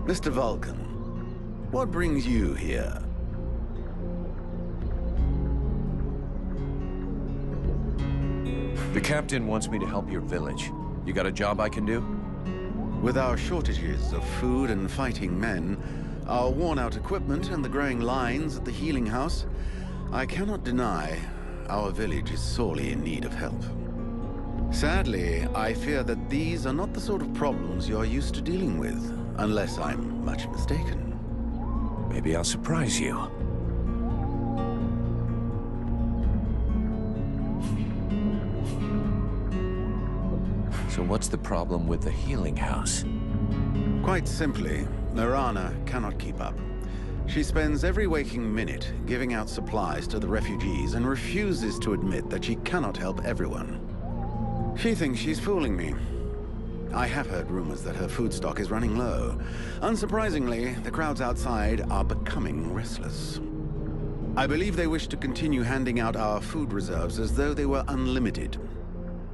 Mr. Vulcan, what brings you here? The captain wants me to help your village. You got a job I can do? With our shortages of food and fighting men, our worn-out equipment and the growing lines at the healing house, I cannot deny our village is sorely in need of help. Sadly, I fear that these are not the sort of problems you're used to dealing with, unless I'm much mistaken. Maybe I'll surprise you. So what's the problem with the healing house? Quite simply, Mirana cannot keep up. She spends every waking minute giving out supplies to the refugees and refuses to admit that she cannot help everyone. She thinks she's fooling me. I have heard rumors that her food stock is running low. Unsurprisingly, the crowds outside are becoming restless. I believe they wish to continue handing out our food reserves as though they were unlimited.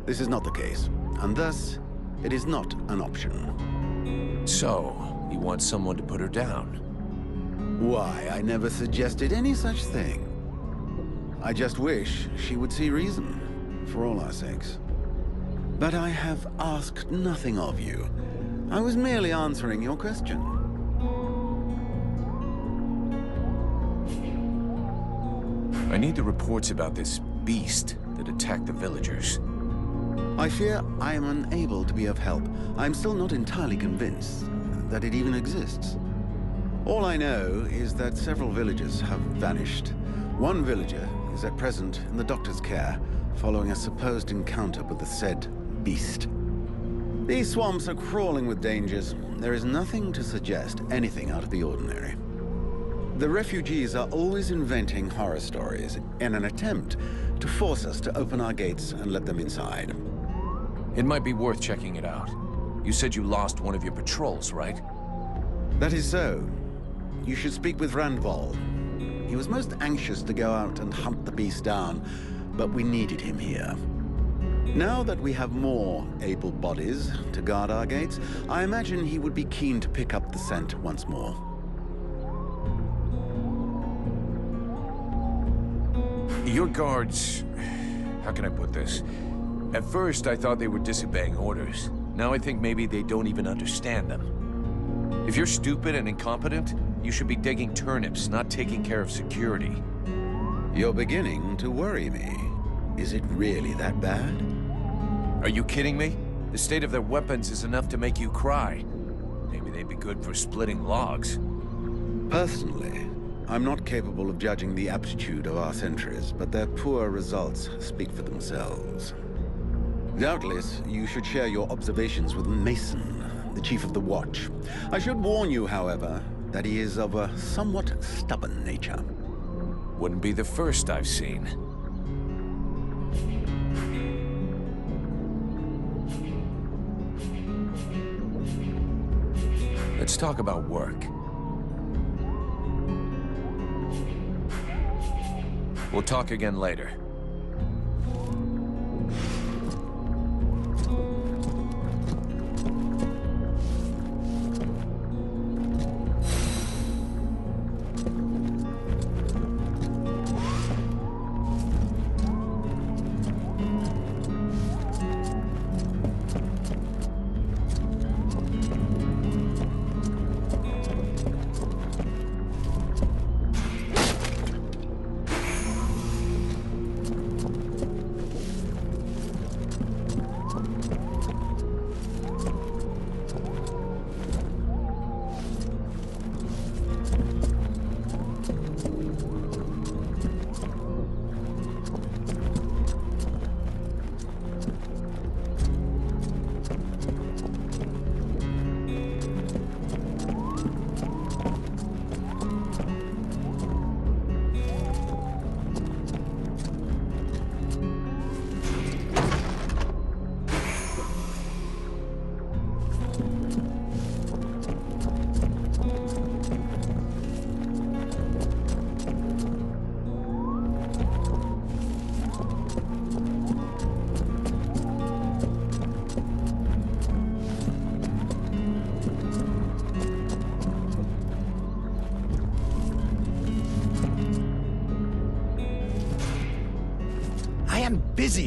This is not the case, and thus, it is not an option. So, you want someone to put her down? Why, I never suggested any such thing. I just wish she would see reason, for all our sakes. But I have asked nothing of you. I was merely answering your question. I need the reports about this beast that attacked the villagers. I fear I am unable to be of help. I'm still not entirely convinced that it even exists. All I know is that several villagers have vanished. One villager is at present in the doctor's care, following a supposed encounter with the said beast. These swamps are crawling with dangers. There is nothing to suggest anything out of the ordinary. The refugees are always inventing horror stories in an attempt to force us to open our gates and let them inside. It might be worth checking it out. You said you lost one of your patrols, right? That is so. You should speak with Randval. He was most anxious to go out and hunt the beast down, but we needed him here. Now that we have more able bodies to guard our gates, I imagine he would be keen to pick up the scent once more. Your guards... how can I put this? At first, I thought they were disobeying orders. Now I think maybe they don't even understand them. If you're stupid and incompetent, you should be digging turnips, not taking care of security. You're beginning to worry me. Is it really that bad? Are you kidding me? The state of their weapons is enough to make you cry. Maybe they'd be good for splitting logs. Personally, I'm not capable of judging the aptitude of our sentries, but their poor results speak for themselves. Doubtless, you should share your observations with Mason, the chief of the watch. I should warn you, however, that he is of a somewhat stubborn nature. Wouldn't be the first I've seen. Let's talk about work. We'll talk again later.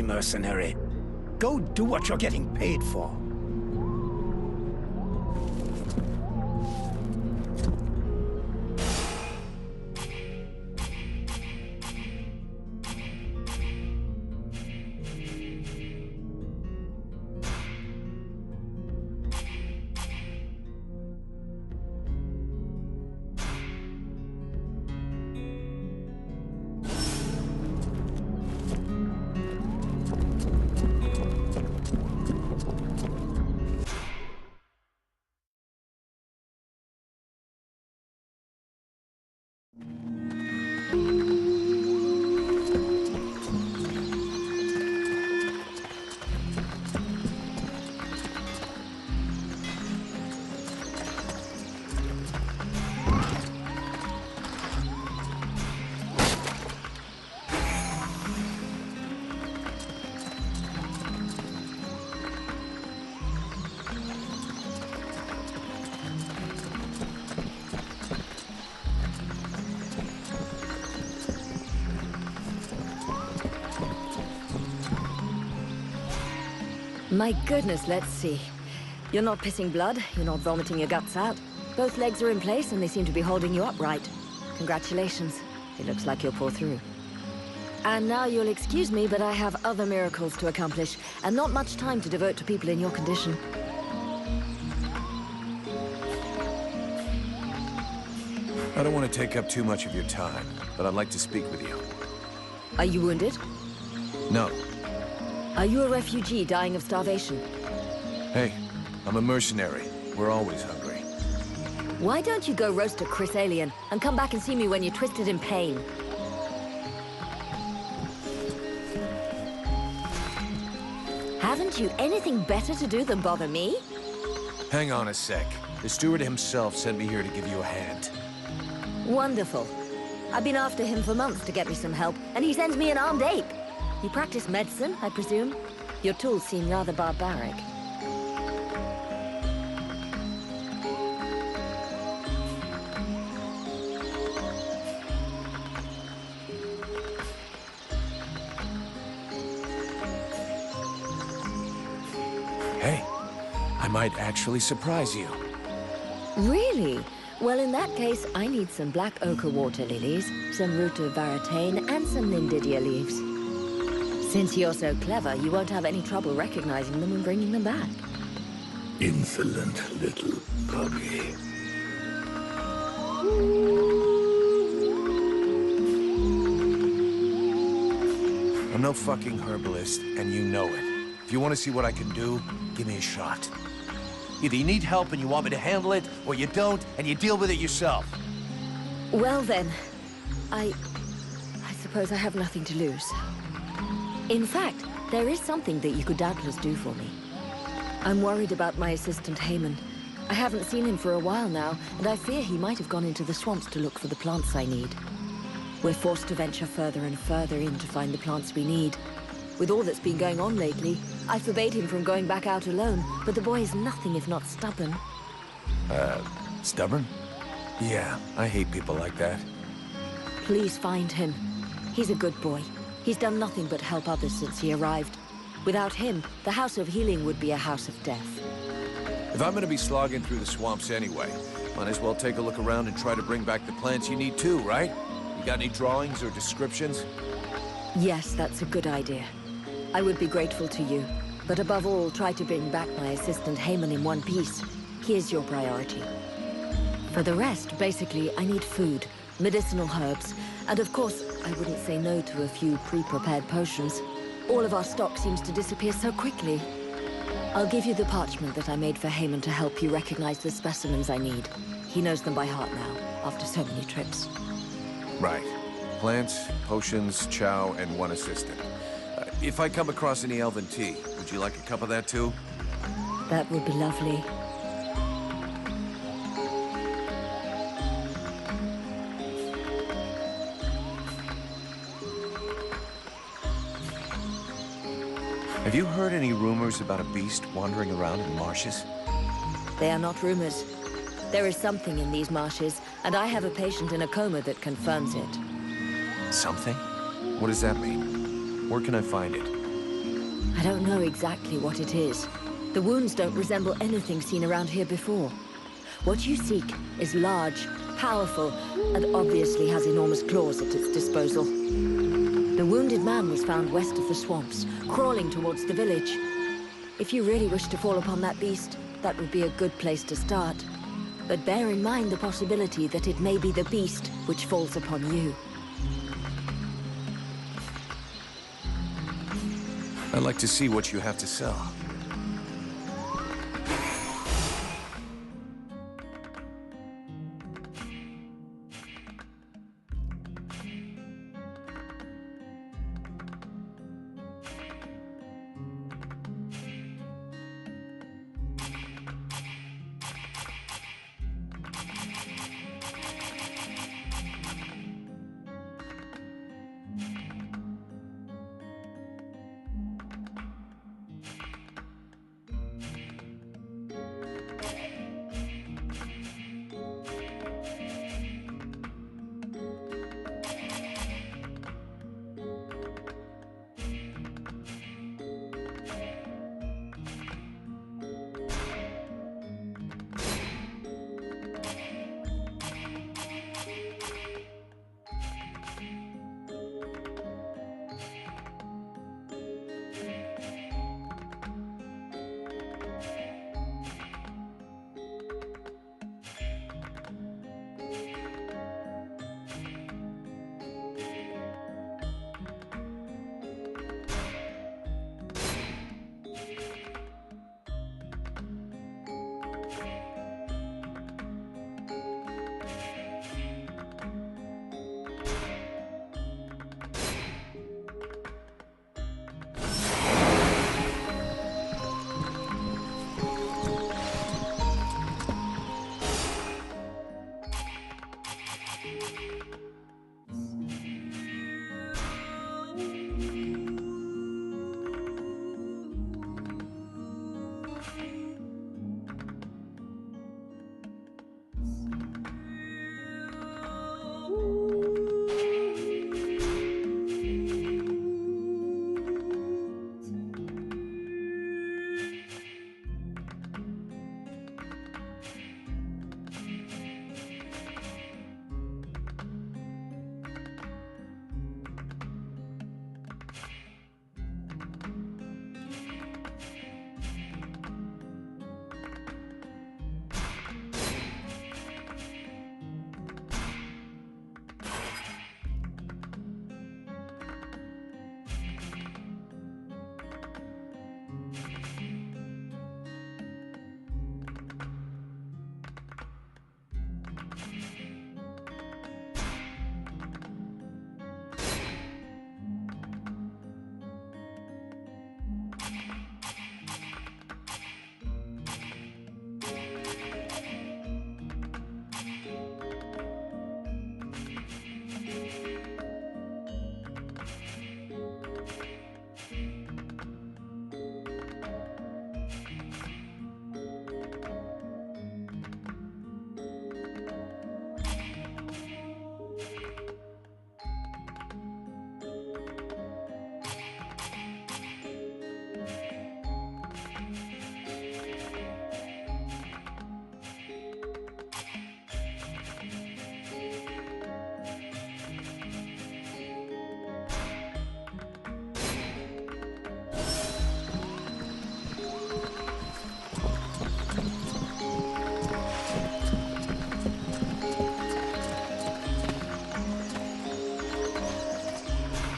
mercenary. Go do what you're getting paid for. My goodness, let's see. You're not pissing blood, you're not vomiting your guts out. Both legs are in place and they seem to be holding you upright. Congratulations. It looks like you'll pull through. And now you'll excuse me, but I have other miracles to accomplish, and not much time to devote to people in your condition. I don't want to take up too much of your time, but I'd like to speak with you. Are you wounded? No. Are you a refugee dying of starvation? Hey, I'm a mercenary. We're always hungry. Why don't you go roast a Chris alien and come back and see me when you're twisted in pain? Haven't you anything better to do than bother me? Hang on a sec. The steward himself sent me here to give you a hand. Wonderful. I've been after him for months to get me some help, and he sends me an armed ape. You practice medicine, I presume? Your tools seem rather barbaric. Hey, I might actually surprise you. Really? Well, in that case, I need some black ochre water lilies, some root of varatane, and some lindidia leaves. Since you're so clever, you won't have any trouble recognizing them and bringing them back. Insolent little puppy. I'm no fucking herbalist, and you know it. If you want to see what I can do, give me a shot. Either you need help and you want me to handle it, or you don't, and you deal with it yourself. Well then, I suppose I have nothing to lose. In fact, there is something that you could doubtless do for me. I'm worried about my assistant Haymon. I haven't seen him for a while now, and I fear he might have gone into the swamps to look for the plants I need. We're forced to venture further and further in to find the plants we need. With all that's been going on lately, I forbade him from going back out alone, but the boy is nothing if not stubborn. Stubborn? Yeah, I hate people like that. Please find him. He's a good boy. He's done nothing but help others since he arrived. Without him, the House of Healing would be a house of death. If I'm gonna be slogging through the swamps anyway, might as well take a look around and try to bring back the plants you need too, right? You got any drawings or descriptions? Yes, that's a good idea. I would be grateful to you. But above all, try to bring back my assistant Haymon in one piece. He is your priority. For the rest, basically, I need food, medicinal herbs, and of course, I wouldn't say no to a few pre-prepared potions. All of our stock seems to disappear so quickly. I'll give you the parchment that I made for Haymon to help you recognize the specimens I need. He knows them by heart now, after so many trips. Right. Plants, potions, chow, and one assistant. If I come across any elven tea, would you like a cup of that too? That would be lovely. Have you heard any rumors about a beast wandering around in marshes? They are not rumors. There is something in these marshes, and I have a patient in a coma that confirms it. Something? What does that mean? Where can I find it? I don't know exactly what it is. The wounds don't resemble anything seen around here before. What you seek is large, powerful, and obviously has enormous claws at its disposal. The wounded man was found west of the swamps, crawling towards the village. If you really wish to fall upon that beast, that would be a good place to start. But bear in mind the possibility that it may be the beast which falls upon you. I'd like to see what you have to sell.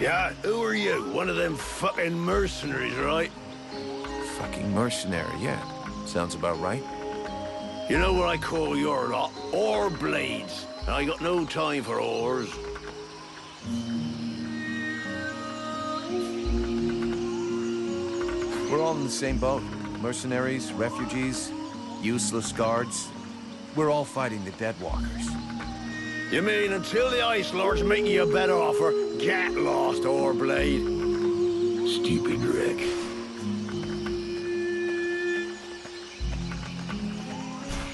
Yeah, who are you? One of them fucking mercenaries, right? Fucking mercenary, yeah. Sounds about right. You know what I call your lot? Ore blades. I got no time for ores. We're all in the same boat. Mercenaries, refugees, useless guards. We're all fighting the Deadwalkers. You mean until the Ice Lords make you a better offer, get lost, ore blade? Stupid wreck.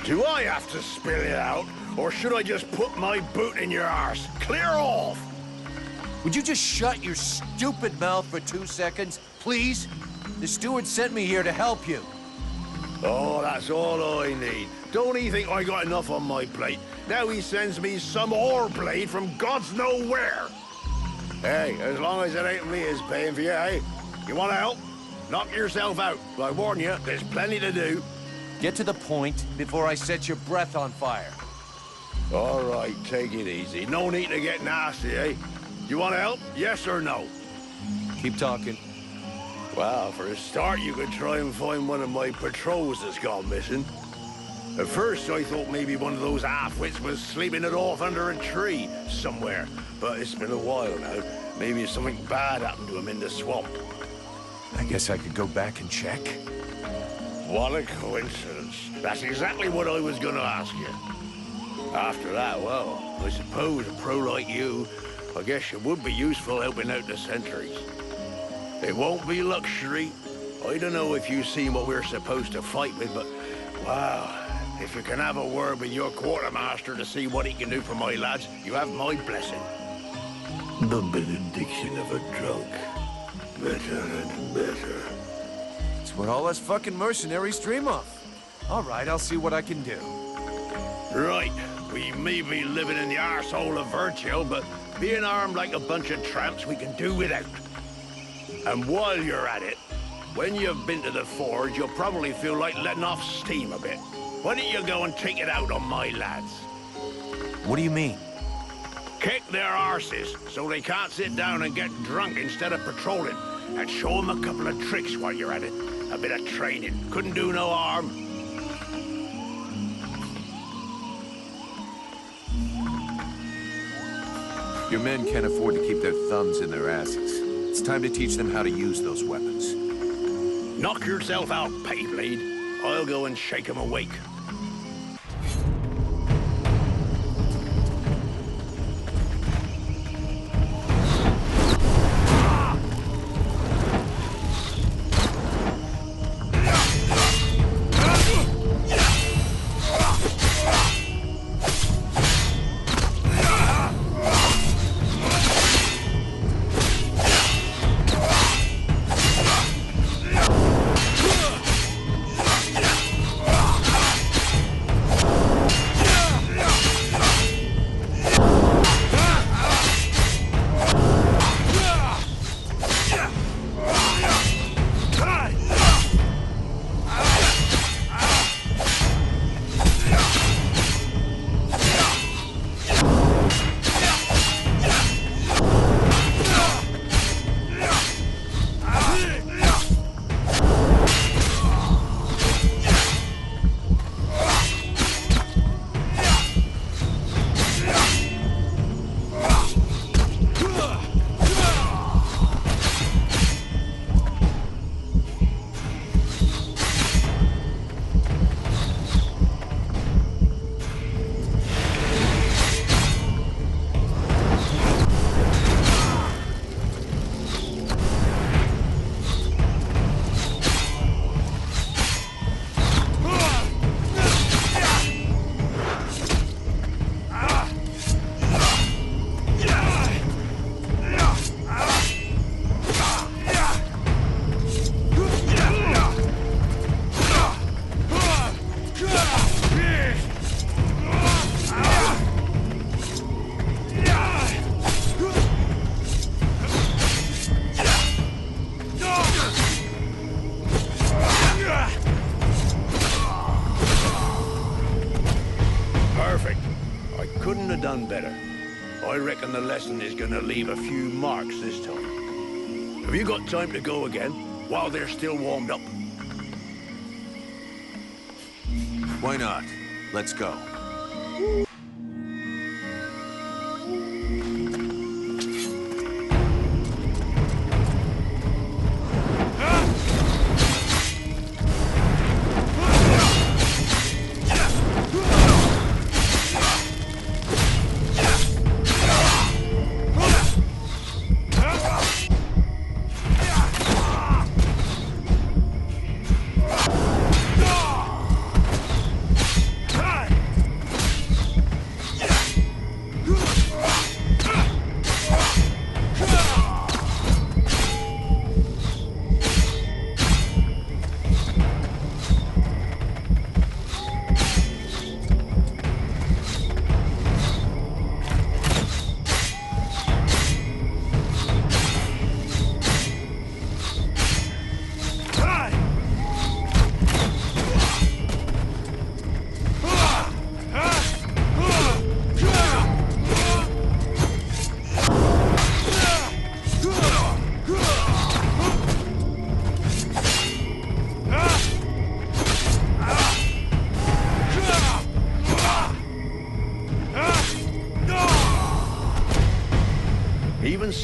Do I have to spill it out, or should I just put my boot in your arse? Clear off! Would you just shut your stupid mouth for 2 seconds, please? The steward sent me here to help you. Oh, that's all I need. Don't he think I got enough on my plate? Now he sends me some ore blade from God's nowhere. Hey, as long as it ain't me is paying for you, hey? You want to help? Knock yourself out. I warn you, there's plenty to do. Get to the point before I set your breath on fire. All right, take it easy. No need to get nasty, eh? You want to help? Yes or no? Keep talking. Well, for a start, you could try and find one of my patrols that's gone missing. At first, I thought maybe one of those half-wits was sleeping it off under a tree somewhere. But it's been a while now. Maybe something bad happened to him in the swamp. I guess I could go back and check. What a coincidence. That's exactly what I was gonna ask you. After that, well, I suppose a pro like you, I guess you would be useful helping out the sentries. It won't be luxury. I don't know if you've seen what we're supposed to fight with, but, wow, if you can have a word with your quartermaster to see what he can do for my lads, you have my blessing. The benediction of a drunk. Better and better. It's what all us fucking mercenaries dream of. All right, I'll see what I can do. Right. We may be living in the arsehole of Virgil, but being armed like a bunch of tramps, we can do without. And while you're at it, when you've been to the forge, you'll probably feel like letting off steam a bit. Why don't you go and take it out on my lads? What do you mean? Kick their arses so they can't sit down and get drunk instead of patrolling. And show them a couple of tricks while you're at it. A bit of training. Couldn't do no harm. Your men can't afford to keep their thumbs in their asses. It's time to teach them how to use those weapons. Knock yourself out, Payblade. I'll go and shake them awake. Done better. I reckon the lesson is gonna leave a few marks this time. Have you got time to go again, while they're still warmed up? Why not? Let's go.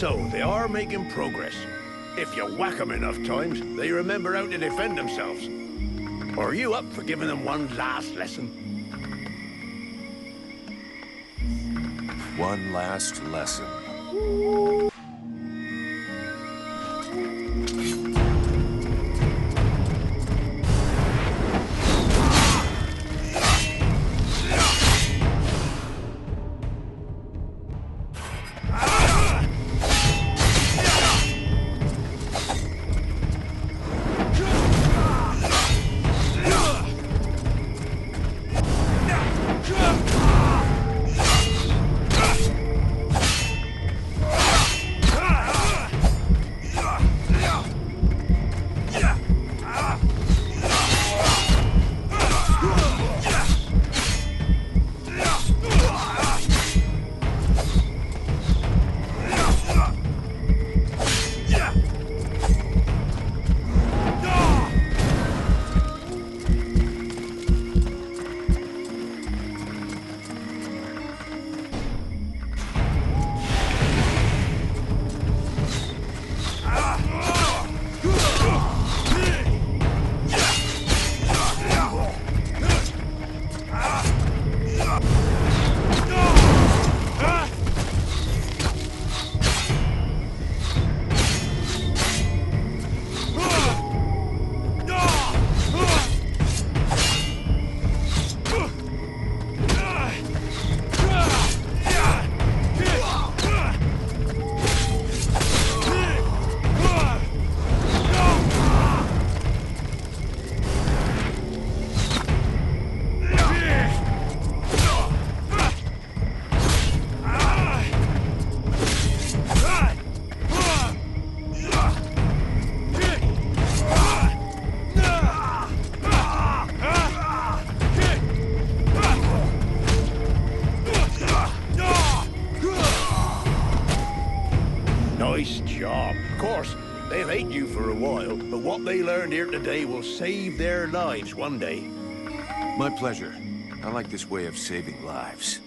so, they are making progress. If you whack them enough times, they remember how to defend themselves. Are you up for giving them one last lesson? One last lesson. Nice job. Of course, they'll hate you for a while, but what they learned here today will save their lives one day. My pleasure. I like this way of saving lives.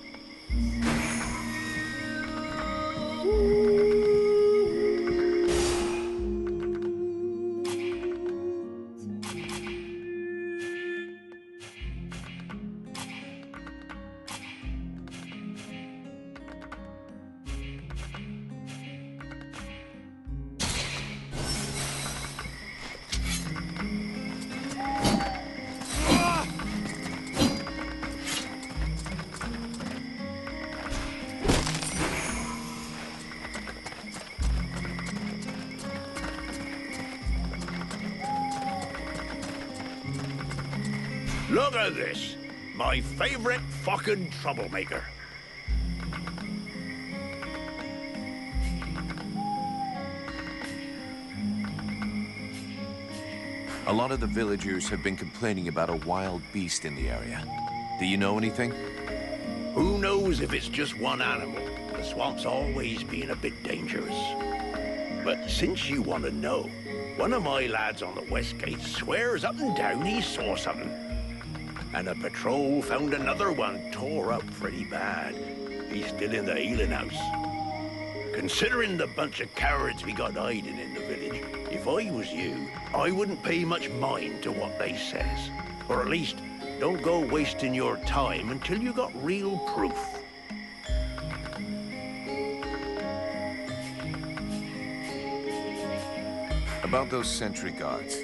Look at this. My favorite fucking troublemaker. A lot of the villagers have been complaining about a wild beast in the area. Do you know anything? Who knows if it's just one animal? The swamp's always been a bit dangerous. But since you want to know, one of my lads on the West Gate swears up and down he saw something. And a patrol found another one tore up pretty bad. He's still in the healing house. Considering the bunch of cowards we got hiding in the village, if I was you, I wouldn't pay much mind to what they says. Or at least, don't go wasting your time until you got real proof. About those sentry guards.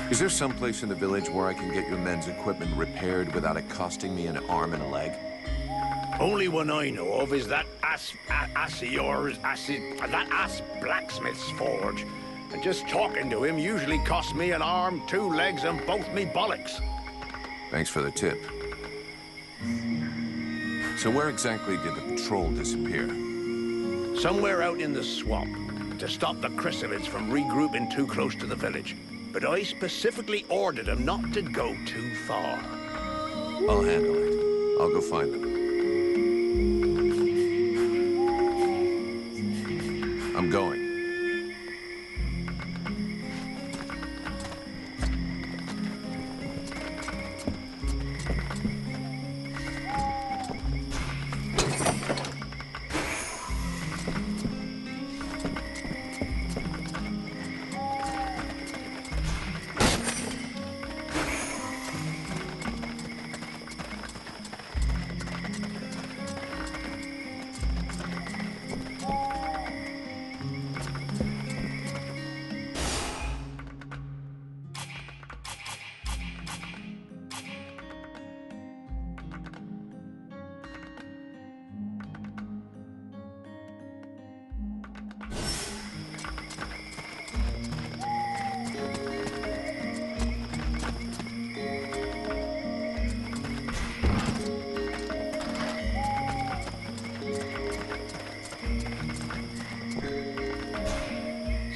Is there some place in the village where I can get your men's equipment repaired without it costing me an arm and a leg? Only one I know of is that ass blacksmith's forge. And just talking to him usually costs me an arm, 2 legs, and both me bollocks. Thanks for the tip. So where exactly did the patrol disappear? Somewhere out in the swamp, to stop the chrysalids from regrouping too close to the village. But I specifically ordered them not to go too far. I'll handle it. I'll go find them. I'm going.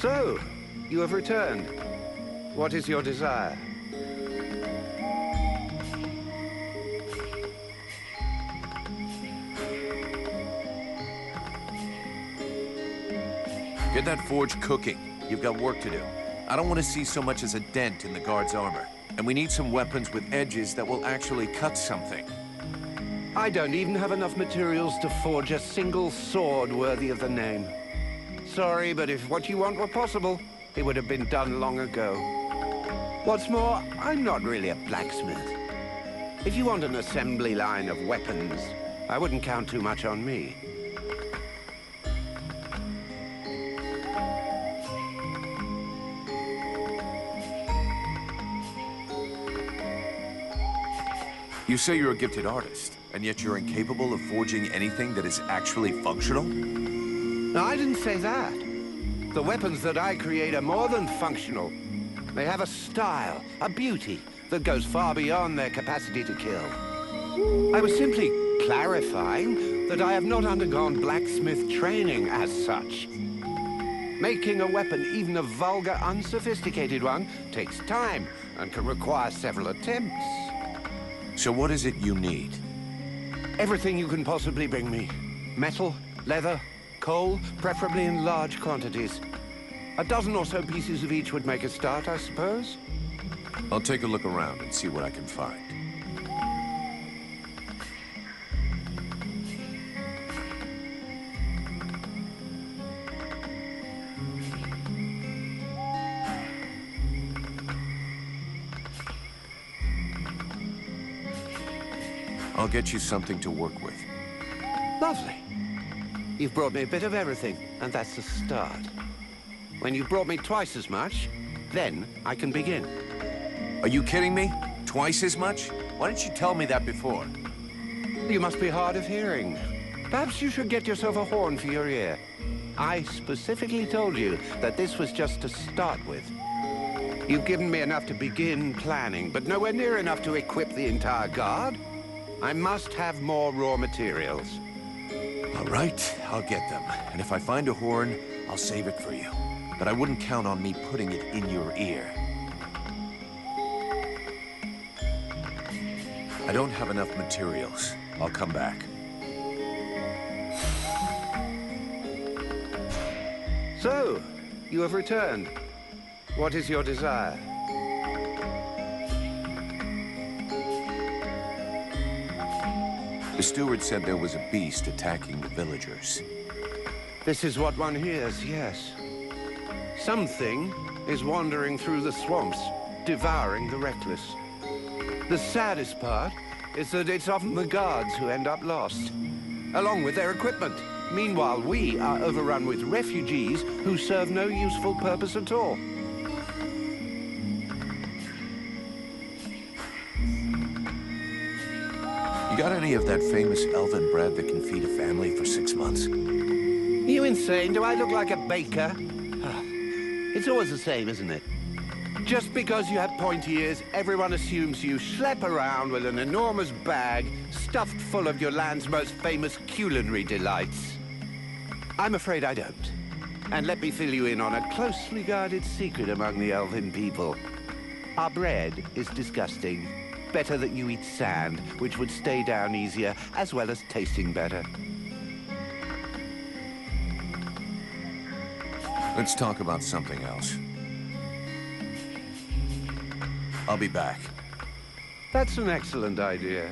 So, you have returned. What is your desire? Get that forge cooking. You've got work to do. I don't want to see so much as a dent in the guard's armor. And we need some weapons with edges that will actually cut something. I don't even have enough materials to forge a single sword worthy of the name. Sorry, but if what you want were possible, it would have been done long ago. What's more, I'm not really a blacksmith. If you want an assembly line of weapons, I wouldn't count too much on me. You say you're a gifted artist, and yet you're incapable of forging anything that is actually functional? No, I didn't say that. The weapons that I create are more than functional. They have a style, a beauty, that goes far beyond their capacity to kill. I was simply clarifying that I have not undergone blacksmith training as such. Making a weapon, even a vulgar, unsophisticated one, takes time and can require several attempts. So what is it you need? Everything you can possibly bring me. Metal, leather, coal, preferably in large quantities. A dozen or so pieces of each would make a start, I suppose. I'll take a look around and see what I can find. I'll get you something to work with. Lovely. You've brought me a bit of everything, and that's the start. When you've brought me twice as much, then I can begin. Are you kidding me? Twice as much? Why didn't you tell me that before? You must be hard of hearing. Perhaps you should get yourself a horn for your ear. I specifically told you that this was just to start with. You've given me enough to begin planning, but nowhere near enough to equip the entire guard. I must have more raw materials. All right, I'll get them. And if I find a horn, I'll save it for you. But I wouldn't count on me putting it in your ear. I don't have enough materials. I'll come back. So, you have returned. What is your desire? The steward said there was a beast attacking the villagers. This is what one hears, yes. Something is wandering through the swamps, devouring the reckless. The saddest part is that it's often the guards who end up lost, along with their equipment. Meanwhile, we are overrun with refugees who serve no useful purpose at all. You got any of that famous elven bread that can feed a family for 6 months? Are you insane? Do I look like a baker? It's always the same, isn't it? Just because you have pointy ears, everyone assumes you schlep around with an enormous bag stuffed full of your land's most famous culinary delights. I'm afraid I don't. And let me fill you in on a closely guarded secret among the elven people. Our bread is disgusting. Better that you eat sand, which would stay down easier, as well as tasting better. Let's talk about something else. I'll be back. That's an excellent idea.